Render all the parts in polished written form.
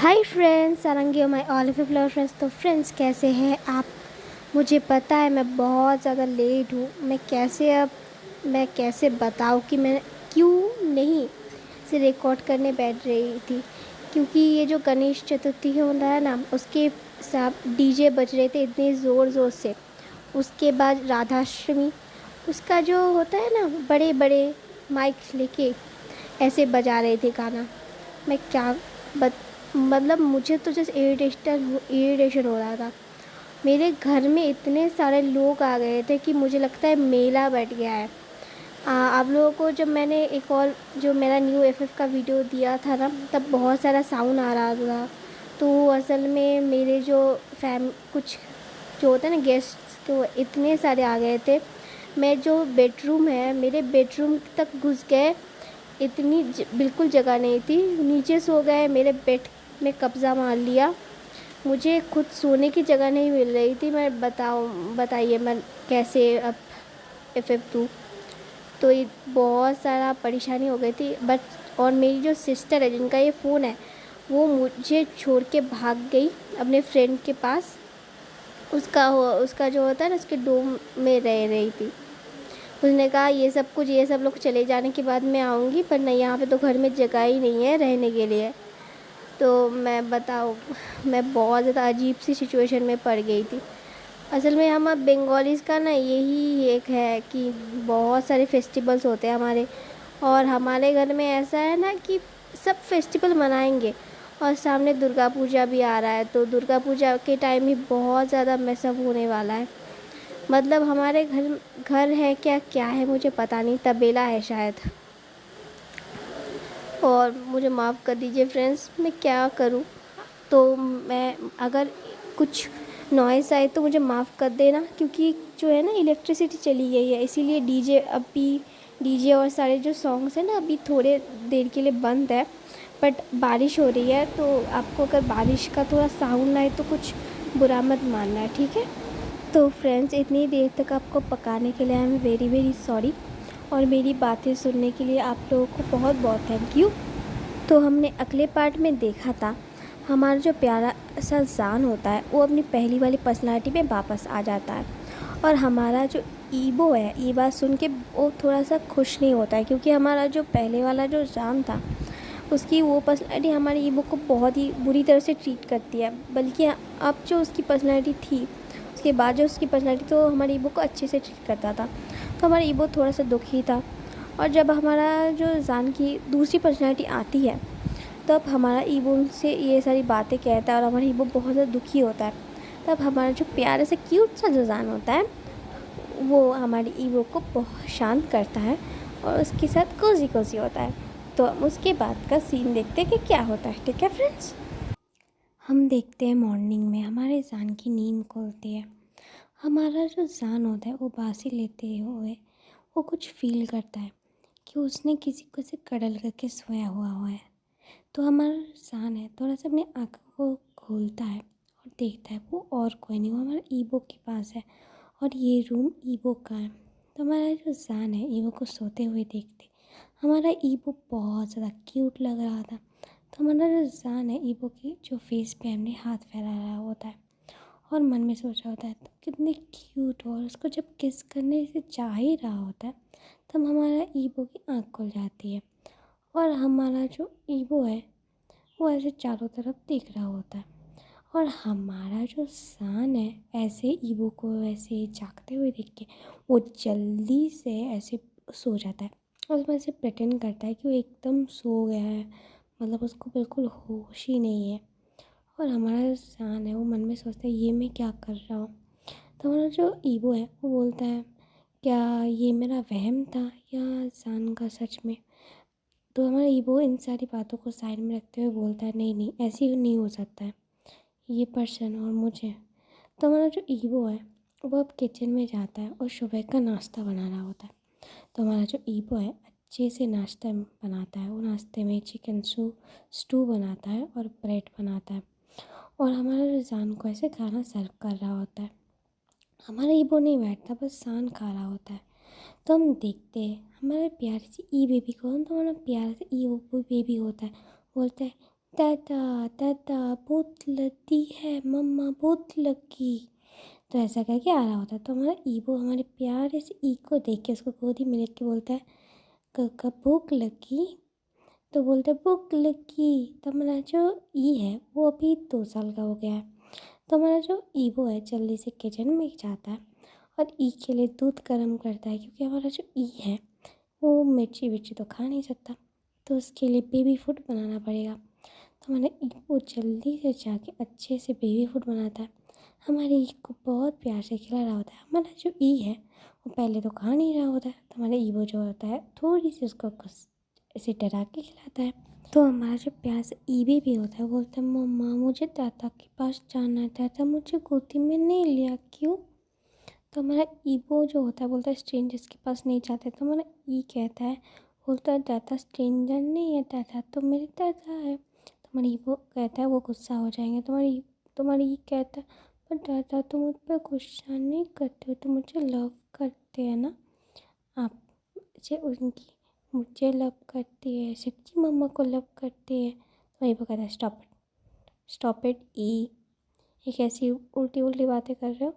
Hi friends, sarangi my all of flower friends. तो friends, कैसे हैं आप? मुझे पता है मैं बहुत ज़्यादा लेट हूँ। मैं कैसे बताऊँ कि मैं क्यों नहीं से रिकॉर्ड करने बैठ रही थी, क्योंकि ये जो गणेश चतुर्थी होता है ना, उसके साथ डीजे बज रहे थे इतने ज़ोर ज़ोर से। उसके बाद राधाष्टमी, उसका जो होता है ना, बड़े बड़े माइक लेके ऐसे बजा रहे थे गाना। मैं क्या बत मतलब मुझे तो जस्ट इरिटेशन हो रहा था। मेरे घर में इतने सारे लोग आ गए थे कि मुझे लगता है मेला बैठ गया है। आप लोगों को जब मैंने एक और जो मेरा न्यू एफएफ का वीडियो दिया था ना, तब बहुत सारा साउंड आ रहा था। तो असल में मेरे जो फैम कुछ जो होता है ना गेस्ट, तो इतने सारे आ गए थे। मैं जो बेडरूम है, मेरे बेडरूम तक घुस गए। बिल्कुल जगह नहीं थी, नीचे सो गए, मेरे बेड में कब्ज़ा मार लिया। मुझे खुद सोने की जगह नहीं मिल रही थी। बताइए मैं कैसे अब एफएफ दूँ। तो ये बहुत सारा परेशानी हो गई थी। बट और मेरी जो सिस्टर है, जिनका ये फ़ोन है, वो मुझे छोड़ के भाग गई अपने फ्रेंड के पास। उसका जो होता है ना, उसके डोम में रह रही थी। उसने कहा ये सब लोग चले जाने के बाद मैं आऊँगी, पर नहीं, यहाँ पे तो घर में जगह ही नहीं है रहने के लिए। तो मैं बताओ, मैं बहुत ज़्यादा अजीब सी सिचुएशन में पड़ गई थी। असल में हम अब बंगालीज़ का ना यही एक है कि बहुत सारे फेस्टिवल्स होते हैं हमारे। और हमारे घर में ऐसा है ना कि सब फेस्टिवल मनाएंगे। और सामने दुर्गा पूजा भी आ रहा है, तो दुर्गा पूजा के टाइम ही बहुत ज़्यादा मैसअप होने वाला है। मतलब हमारे घर घर है क्या क्या है मुझे पता नहीं, तबेला है शायद। और मुझे माफ़ कर दीजिए फ्रेंड्स, मैं क्या करूं। तो मैं अगर कुछ नॉइज़ आए तो मुझे माफ़ कर देना, क्योंकि जो है ना, इलेक्ट्रिसिटी चली गई है, इसीलिए डीजे और सारे जो सॉन्ग्स हैं ना, अभी थोड़े देर के लिए बंद है। बट बारिश हो रही है, तो आपको अगर बारिश का थोड़ा साउंड आए तो कुछ बुरा मत मानना है, ठीक है? तो फ्रेंड्स, इतनी देर तक आपको पकाने के लिए I am very very sorry. और मेरी बातें सुनने के लिए आप लोगों को बहुत बहुत थैंक यू। तो हमने अगले पार्ट में देखा था, हमारा जो प्यारा सा जान होता है वो अपनी पहली वाली पर्सनालिटी में वापस आ जाता है। और हमारा जो ईबो है, ये बात सुन के वो थोड़ा सा खुश नहीं होता है, क्योंकि हमारा जो पहले वाला जो जान था, उसकी वो पर्सनालिटी हमारे ईबो को बहुत ही बुरी तरह से ट्रीट करती है। बल्कि अब जो उसकी पर्सनालिटी थी, उसके बाद जो उसकी पर्सनालिटी, तो हमारे ईबो को अच्छे से ट्रीट करता था। तो हमारा ईबो थोड़ा सा दुखी था। और जब हमारा जो जान की दूसरी पर्सनालिटी आती है, तब हमारा ईबो उनसे ये सारी बातें कहता है और हमारा ईबो बहुत ज़्यादा दुखी होता है। तब हमारा जो प्यारे से क्यूट सा जो जान होता है, वो हमारे ईगो को बहुत शांत करता है और उसके साथ कोजी कोजी होता है। तो हम उसके बाद का सीन देखते हैं कि क्या होता है, ठीक है फ्रेंड्स? हम देखते हैं मॉर्निंग में हमारे जान की नींद खुलती है। हमारा जो जान होता है वो बासी लेते हुए वो कुछ फील करता है कि उसने किसी को से कडल करके सोया हुआ है। तो हमारा जान है थोड़ा सा अपनी आँखों को खोलता है और देखता है वो और कोई नहीं, वो हमारा ईबो के पास है। और ये रूम ईबो का है। तो हमारा जो जान है ईबो को सोते हुए देखते, हमारा ईबो बहुत ज़्यादा क्यूट लग रहा था। तो हमारा जो जान है ईबो की जो फेस पे हमने हाथ फैला रहा होता है और मन में सोच रहा होता है तो कितने क्यूट हो, और उसको जब किस करने से चाह ही रहा होता है, तब हमारा ईबो की आँख खुल जाती है। और हमारा जो ईबो है वो ऐसे चारों तरफ देख रहा होता है। और हमारा जो सान है ऐसे ईबो को ऐसे जागते हुए देख के वो जल्दी से ऐसे सो जाता है और उसमें ऐसे प्रिटेंड करता है कि वो एकदम सो गया है, मतलब उसको बिल्कुल होश ही नहीं है। और हमारा जो सान है वो मन में सोचता है ये मैं क्या कर रहा हूँ। तो हमारा जो ईबो है वो बोलता है क्या ये मेरा वहम था या सान का सच में। तो हमारा ईबो इन सारी बातों को साइड में रखते हुए बोलता है नहीं नहीं, ऐसे ही नहीं हो सकता है ये पर्सन और मुझे। तो हमारा जो ईबो है वो अब किचन में जाता है और सुबह का नाश्ता बना रहा होता है। तो हमारा जो ईबो है अच्छे से नाश्ता बनाता है, वो नाश्ते में चिकन स्टू बनाता है और ब्रेड बनाता है। और हमारा जो जान को ऐसे खाना सर्व कर रहा होता है। हमारा ईबो नहीं बैठता, बस शान खा रहा होता है। तो हम देखते हैं हमारे प्यारे से ई बेबी को, तो हमारा प्यारे से ई बेबी होता है, बोलता है दादा दादा भूत लगती है, मम्मा भूत लगी। तो ऐसा करके आ रहा होता है। तो हमारा ईबो हमारे प्यारे से ई को देख के उसको गोदी में लेके बोलता है, काका भूख लगी। तो बोलते हैं भूख लगी। तो हमारा जो ई है वो अभी 2 साल का हो गया है। तो हमारा जो ईबो है जल्दी से किचन में जाता है और ई के लिए दूध गर्म करता है, क्योंकि हमारा जो ई है वो मिर्ची विर्ची तो खा नहीं सकता, तो उसके लिए बेबी फूड बनाना पड़ेगा। तो हमारा ई वो जल्दी से जाके अच्छे से बेबी फूड बनाता है। हमारे ई को बहुत प्यार से खिला रहा होता है। हमारा जो ई है वो पहले तो खा नहीं रहा होता है, तो हमारा ईबो जो होता है थोड़ी सी उसको कुछ ऐसे डरा के खिलाता है। तो हमारा जो प्यार से ईबी भी होता है, बोलता है मम्मा मुझे दादा के पास जाना है, दादा मुझे गोदी में नहीं लिया क्यों। तो हमारा ईबो जो होता है बोलता है स्ट्रेंजर्स के पास नहीं जाते। तो हमारा ई कहता है, बोलता है दादा स्ट्रेंजर नहीं है, दादा तो मेरे दादा है। तो हमारा ईबो कहता है वो गुस्सा हो जाएंगे। तुम्हारी ई कहता है, पर दादा तुम मुझ पर गुस्सा नहीं करते हो, तो मुझे लव करते हैं ना आप। उनकी मुझे लव करती है, सच्ची मम्मा को लव करती है। तो ईबो कहता है स्टॉप इट ई, ये कैसी उल्टी उल्टी बातें कर रहे हो।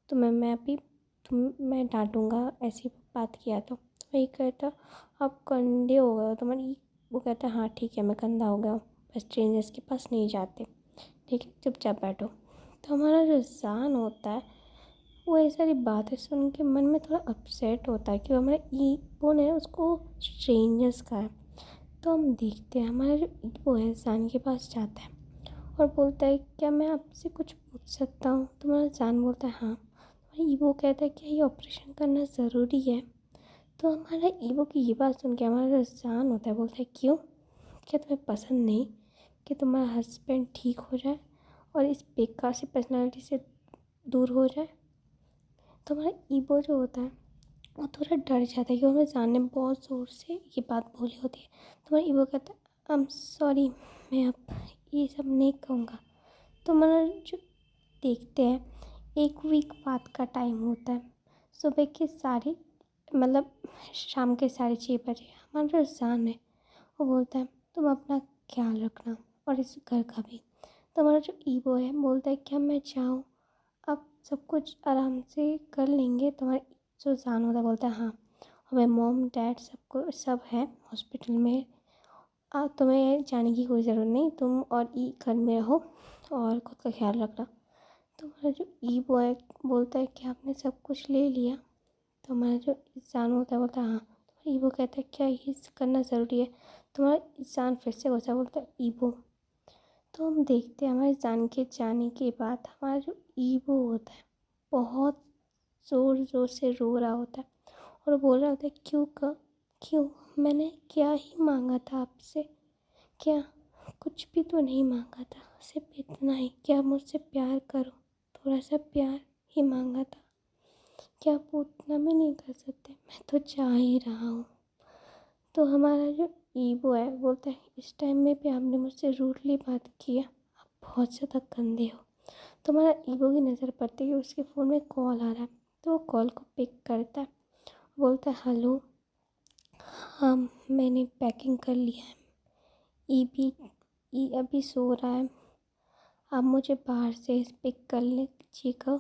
तो मैं अभी मैं डांटूंगा ऐसी बात किया तो। वही कहता आप कंधे हो गए हो। तो मैं वो कहता हाँ ठीक है मैं कंधा हो गया हूँ, बस स्ट्रेंजर्स के पास नहीं जाते, ठीक है चुपचाप बैठो। तो हमारा जो जान होता है वो ये सारी बातें सुन के मन में थोड़ा अपसेट होता है कि हमारे ईगो ने उसको स्ट्रेंजर्स का है। तो हम देखते हैं हमारा जो ईगो है जान के पास जाता है और बोलता है क्या मैं आपसे कुछ पूछ सकता हूँ। तो हमारा जान बोलता है हाँ। हमारा ईगो कहता है क्या ये ऑपरेशन करना ज़रूरी है। तो हमारा ईगो की ये बात सुन के हमारा जो जान होता है बोलता है क्यों, क्या तुम्हें पसंद नहीं कि तुम्हारा हस्बैंड ठीक हो जाए और इस बेकार सी पर्सनालिटी से दूर हो जाए। तो हमारा ईगो जो होता है वो थोड़ा डर जाता है कि हमें जान ने बहुत ज़ोर से ये बात बोली होती है। तो हमारा ईगो कहता है आई एम सॉरी, मैं अब ये सब नहीं कहूँगा। तो हमारा जो देखते हैं 1 वीक बाद का टाइम होता है, सुबह के साढ़े मतलब शाम के 6:30 बजे। हमारा जो जान है वो बोलता है तुम अपना ख्याल रखना और इस घर का भी। तो हमारा जो ईगो है बोलता है क्या मैं चाहूँ अब सब कुछ आराम से कर लेंगे। तुम्हारा जो जान होता है बोलता है हाँ, हमें मॉम डैड सबको सब है हॉस्पिटल में, तुम्हें जाने की कोई ज़रूरत नहीं, तुम और ई घर में रहो और खुद का ख्याल रखना। तो हमारा जो ई बॉय बोलता है कि आपने सब कुछ ले लिया। तो हमारा जो इंसान होता है बोलता है हाँ। तो ईबो कहता है क्या ये करना ज़रूरी है। तुम्हारा इंसान फिर से गुस्सा बोलता है ईबो। तो हम देखते हैं हमारे जान के जाने के बाद हमारा जो ईबो होता है बहुत ज़ोर ज़ोर से रो रहा होता है और बोल रहा होता है क्यों मैंने क्या ही मांगा था आपसे, क्या कुछ भी तो नहीं मांगा था, सिर्फ इतना ही कि आप मुझसे प्यार करो, थोड़ा सा प्यार ही मांगा था, क्या आप उतना भी नहीं कर सकते, मैं तो चाह ही रहा हूँ। तो हमारा जो ईगो है बोलता है इस टाइम में भी आपने मुझसे रूडली बात किया, आप बहुत ज़्यादा गंदे हो। तो हमारा ईगो की नज़र पड़ती है कि उसके फ़ोन में कॉल आ रहा है। तो वो कॉल को पिक करता है, बोलता है हेलो, हाँ मैंने पैकिंग कर लिया है, ई अभी सो रहा है, आप मुझे बाहर से पिक कर लीजिएगा।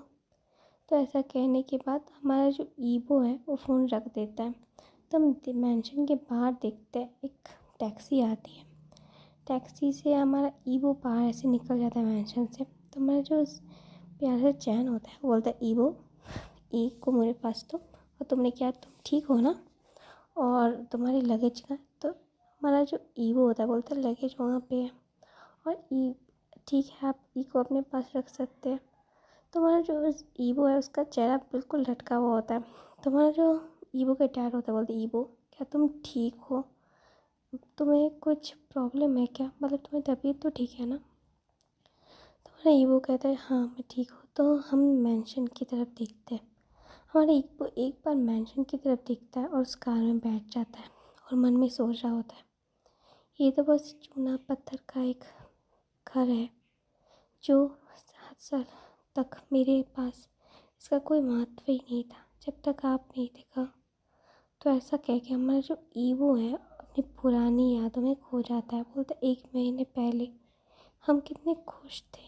तो ऐसा कहने के बाद हमारा जो ईगो है वो फ़ोन रख देता है। तो हम मैंशन के बाहर देखते हैं एक टैक्सी आती है, टैक्सी से हमारा ईगो बाहर ऐसे निकल जाता है मैंशन से। तो हमारा जो प्यार से चैन होता है वो बोलता है ईगो एक को मेरे पास तो, और तुमने क्या तुम ठीक हो ना, और तुम्हारी लगेज का। तो हमारा जो ईगो होता है बोलता है लगेज वहाँ पे है और ई ठीक है आप ई को अपने पास रख सकते हैं। तो हमारा जो ईगो है उसका चेहरा बिल्कुल लटका हुआ होता है। तो हमारा जो ईगो का डैड होता है बोलते ईगो क्या तुम ठीक हो, तुम्हें कुछ प्रॉब्लम है क्या, मतलब तुम्हें तबीयत तो ठीक है ना। तो हमारा ईगो कहता है हाँ मैं ठीक हूँ। तो हम मैंशन की तरफ देखते हैं, हमारा ईगो एक बार मैंशन की तरफ देखता है और उस कार में बैठ जाता है और मन में सोच रहा होता है ये तो बस चूना पत्थर का एक घर है जो 7 साल तक मेरे पास इसका कोई महत्व ही नहीं था जब तक आप नहीं देखा। तो ऐसा कह के हमारा जो ईगो है अपनी पुरानी यादों में खो जाता है। बोलता है 1 महीने पहले हम कितने खुश थे,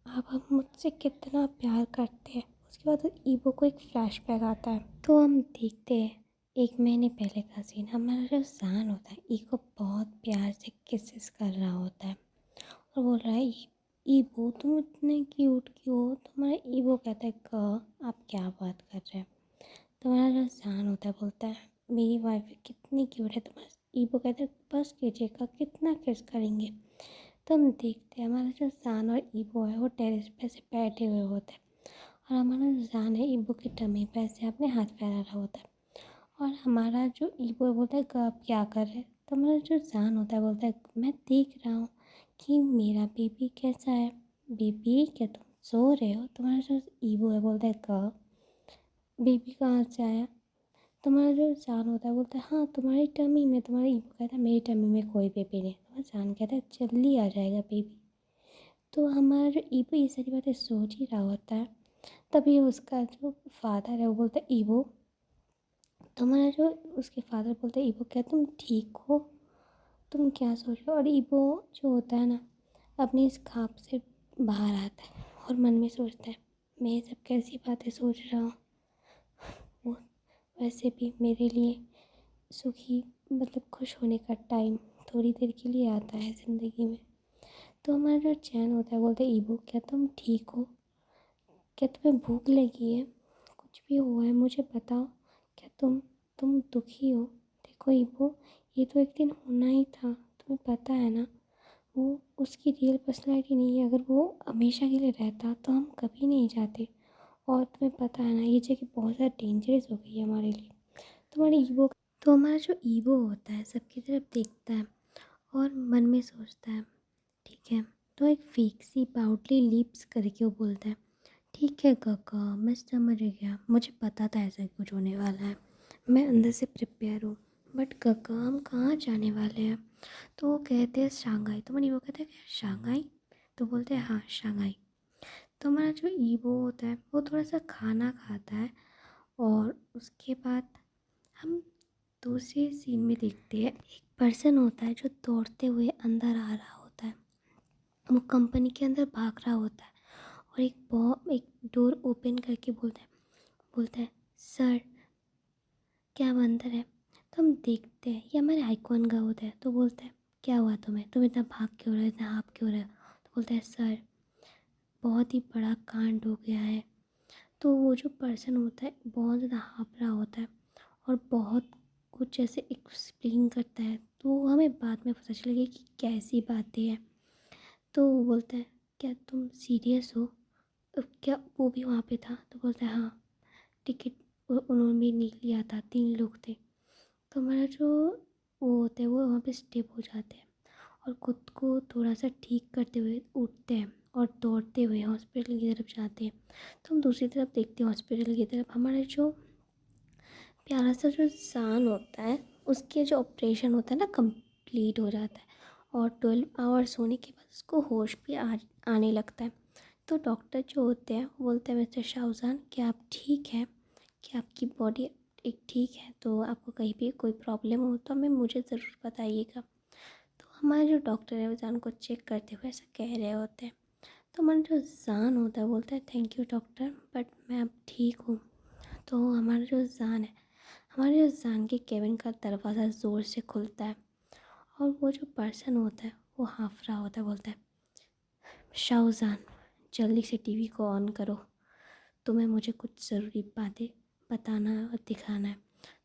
अब हम मुझसे कितना प्यार करते हैं। उसके बाद ईवो को एक फ्लैशबैक आता है तो हम देखते हैं 1 महीने पहले का सीन। हमारा जो जान होता है ईगो बहुत प्यार से किसेस कर रहा होता है और बोल रहा है ईवो तुम इतने क्यूट क्यों हो। तुम्हारा ईवो कहता है आप क्या बात कर रहे हैं। तुम्हारा जो जान होता है बोलता है मेरी वाइफ कितनी क्यूट है। तुम्हारा ईवो कहता है बस कीजिएगा, कितना किस करेंगे। तो हम देखते हैं हमारा जो जान और ईवो है वो टेरेस पे से बैठे हुए होते हैं और हमारा जो जान है ईवो की टमी पे ऐसे अपने हाथ फैला रहा होता है और हमारा जो ईवो बोलता है आप क्या कर रहे हैं। तो हमारा जो जान होता है बोलता है मैं देख रहा हूँ कि मेरा बेबी कैसा है। बेबी क्या तुम सो रहे हो। तुम्हारा जो ईवो है बोलता है बेबी कहाँ से आया। तुम्हारा जो जान होता है बोलता है हाँ तुम्हारी टमी में। तुम्हारा ईवो कहता है मेरी टमी में कोई बेबी नहीं। तुम्हारा जान कहता है जल्दी आ जाएगा बेबी। तो हमारा जो ईवो ये सारी बातें सोच ही रहा होता है तभी उसका जो फादर है वो बोलता है ईवो। तो हमारा जो उसके फादर बोलते हैं ईवो क्या तुम ठीक हो, तुम क्या सोच रहे हो। और ईवो जो होता है ना अपनी इस ख्वाब से बाहर आता है और मन में सोचता है मैं ये सब कैसी बातें सोच रहा हूँ। वो वैसे भी मेरे लिए सुखी मतलब खुश होने का टाइम थोड़ी देर के लिए आता है ज़िंदगी में। तो हमारा जो चैन होता है बोलते हैं ईवो क्या तुम ठीक हो, क्या तुम्हें भूख लगी है, कुछ भी हुआ है मुझे बताओ। क्या तुम दुखी हो। देखो ईवो ये तो एक दिन होना ही था, तुम्हें पता है ना। वो उसकी रियल पर्सनैलिटी नहीं है। अगर वो हमेशा के लिए रहता तो हम कभी नहीं जाते। और तुम्हें पता है ना ये जगह बहुत ज़्यादा डेंजरस हो गई है हमारे लिए। तुम्हारे ईवो तो हमारा जो ईवो होता है सबकी तरफ देखता है और मन में सोचता है ठीक है। तो एक फेक सी पाउटली लिप्स करके वो बोलता है ठीक है काका मैं समझ गया, मुझे पता था ऐसा कुछ होने वाला है, मैं अंदर से प्रिपेयर हूँ। बट काका हम कहाँ जाने वाले हैं। तो वो कहते हैं शंघाई। तो मैंने वो कहता है क्या शंघाई। तो बोलते हैं हाँ शंघाई। तो हमारा जो ईवो होता है वो थोड़ा सा खाना खाता है और उसके बाद हम दूसरे सीन में देखते हैं एक पर्सन होता है जो दौड़ते हुए अंदर आ रहा होता है। वो कंपनी के अंदर भाग रहा होता है और एक डोर ओपन करके बोलता है सर क्या अंदर है। तो हम देखते हैं ये हमारे आइकॉन का होता है। तो बोलता है क्या हुआ तुम्हें, तुम इतना भाग क्यों रहे हो, इतना हाँफ क्यों रहे हो। तो बोलता है सर बहुत ही बड़ा कांड हो गया है। तो वो जो पर्सन होता है बहुत ज़्यादा हाँफ रहा होता है और बहुत कुछ ऐसे एक्सप्लेन करता है। तो हमें बाद में पता चलेगा कि कैसी बातें हैं। तो वो बोलता है क्या तुम सीरियस हो, क्या वो भी वहाँ पे था। तो बोलता है हाँ टिकट उन्होंने भी नहीं लिया था, 3 लोग थे। तो हमारा जो वो होते हैं वो वहाँ पे स्टेप हो जाते हैं और खुद को थोड़ा सा ठीक करते हुए उठते हैं और दौड़ते हुए हॉस्पिटल की तरफ जाते हैं। तो हम दूसरी तरफ देखते हैं हॉस्पिटल की तरफ हमारा जो प्यारा सा जो जान होता है उसके जो ऑपरेशन होता है ना कंप्लीट हो जाता है और 12 आवर्स होने के बाद उसको होश भी आने लगता है। तो डॉक्टर जो होते हैं वो बोलते हैं मिस्टर शाहजान क्या आप ठीक हैं, क्या आपकी बॉडी एक ठीक है, तो आपको कहीं भी कोई प्रॉब्लम हो तो हमें मुझे ज़रूर बताइएगा। तो हमारे जो डॉक्टर है वो जान को चेक करते हुए ऐसा कह रहे होते हैं। तो हमारा जो जान होता है बोलता है थैंक यू डॉक्टर बट मैं अब ठीक हूँ। तो हमारा जो जान है हमारे उस जान के केबिन का दरवाज़ा ज़ोर से खुलता है और वो जो पर्सन होता है वो हाँफ रहा होता है। बोलता है शाहजान जल्दी से टीवी को ऑन करो, तुम्हें मुझे कुछ ज़रूरी बातें बताना है और दिखाना है।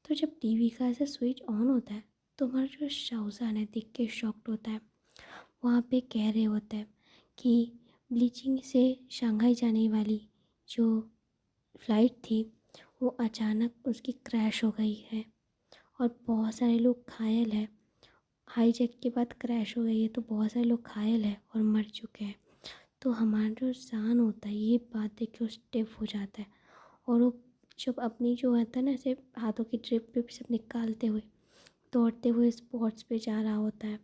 तो जब टीवी का ऐसा स्विच ऑन होता है तो हमारा जो शाहजान है देख के शॉक्ड होता है। वहाँ पे कह रहे होते हैं कि ब्लीचिंग से शंघाई जाने वाली जो फ़्लाइट थी वो अचानक उसकी क्रैश हो गई है और बहुत सारे लोग घायल हैं। हाईजैक के बाद क्रैश हो गई है तो बहुत सारे लोग घायल हैं और मर चुके हैं। तो हमारा जो जान होता है ये बात देख के स्टिफ हो जाता है और वो जब अपनी जो होता है ना ऐसे हाथों की ड्रिप विप सब निकालते हुए दौड़ते हुए स्पॉट्स पे जा रहा होता है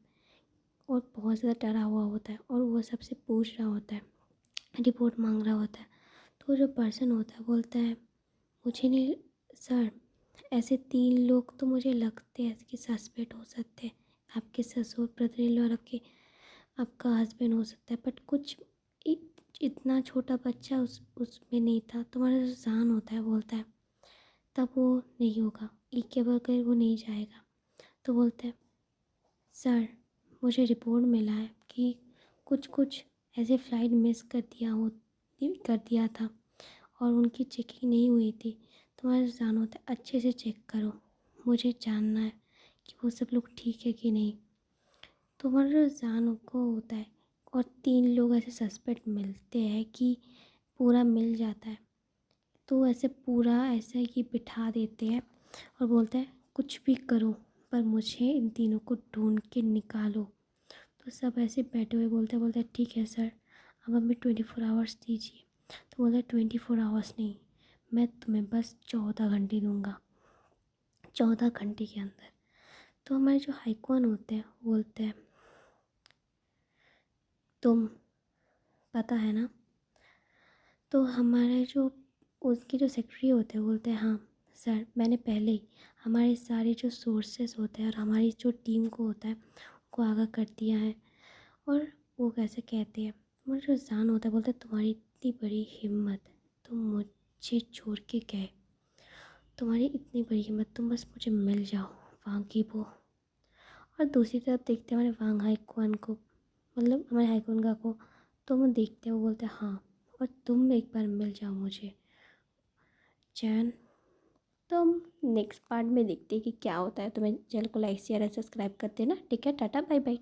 और बहुत ज़्यादा डरा हुआ होता है और वो सबसे पूछ रहा होता है, रिपोर्ट मांग रहा होता है। तो जो पर्सन होता है बोलता है मुझे नहीं सर, ऐसे 3 लोग तो मुझे लगते हैं कि सस्पेक्ट हो सकते हैं। आपके ससुर, ब्रदर इन लॉ और आपका हस्बैंड हो सकता है, बट कुछ इतना छोटा बच्चा उसमें नहीं था। तुम्हारा जो जान होता है बोलता है, तब वो नहीं होगा, ई के बगैर वो नहीं जाएगा। तो बोलते हैं सर, मुझे रिपोर्ट मिला है कि कुछ कुछ ऐसे फ़्लाइट मिस कर दिया था और उनकी चेकिंग नहीं हुई थी। तुम्हारा जान होता है, अच्छे से चेक करो, मुझे जानना है कि वो सब लोग ठीक है कि नहीं। तुम्हारा जान को होता है और 3 लोग ऐसे सस्पेक्ट मिलते हैं कि पूरा मिल जाता है, तो ऐसे पूरा ऐसे ही बिठा देते हैं और बोलते हैं कुछ भी करो पर मुझे इन तीनों को ढूंढ के निकालो। तो सब ऐसे बैठे हुए बोलते हैं ठीक है सर, अब हमें 24 आवर्स दीजिए। तो बोलते हैं 24 आवर्स नहीं, मैं तुम्हें बस 14 घंटे दूंगा, 14 घंटे के अंदर। तो हमारे जो हाईकॉन होते हैं बोलते हैं तुम, पता है ना। तो हमारे जो उसके जो सेक्रेटरी होते हैं बोलते हैं हाँ सर, मैंने पहले ही हमारे सारे जो सोर्सेस होते हैं और हमारी जो टीम को होता है उनको आगाह कर दिया है। और वो कैसे कहते हैं, तुम्हारा जो जान होता है बोलते हैं तुम्हारी इतनी बड़ी हिम्मत, तुम मुझे छोड़ के गए, तुम्हारी इतनी बड़ी हिम्मत, तुम बस मुझे मिल जाओ वांग की वो। और दूसरी तरफ देखते हैं हमारे वांग हाईकॉन को, मतलब हमारे हाईकॉन का को। तो हम देखते हैं, वो बोलते हैं हाँ, और तुम एक बार मिल जाओ मुझे चैन। तो हम नेक्स्ट पार्ट में देखते हैं कि क्या होता है। तो मैं चैनल को लाइक शेयर एंड सब्सक्राइब करते हैं ना। ठीक है, टाटा बाय बाय।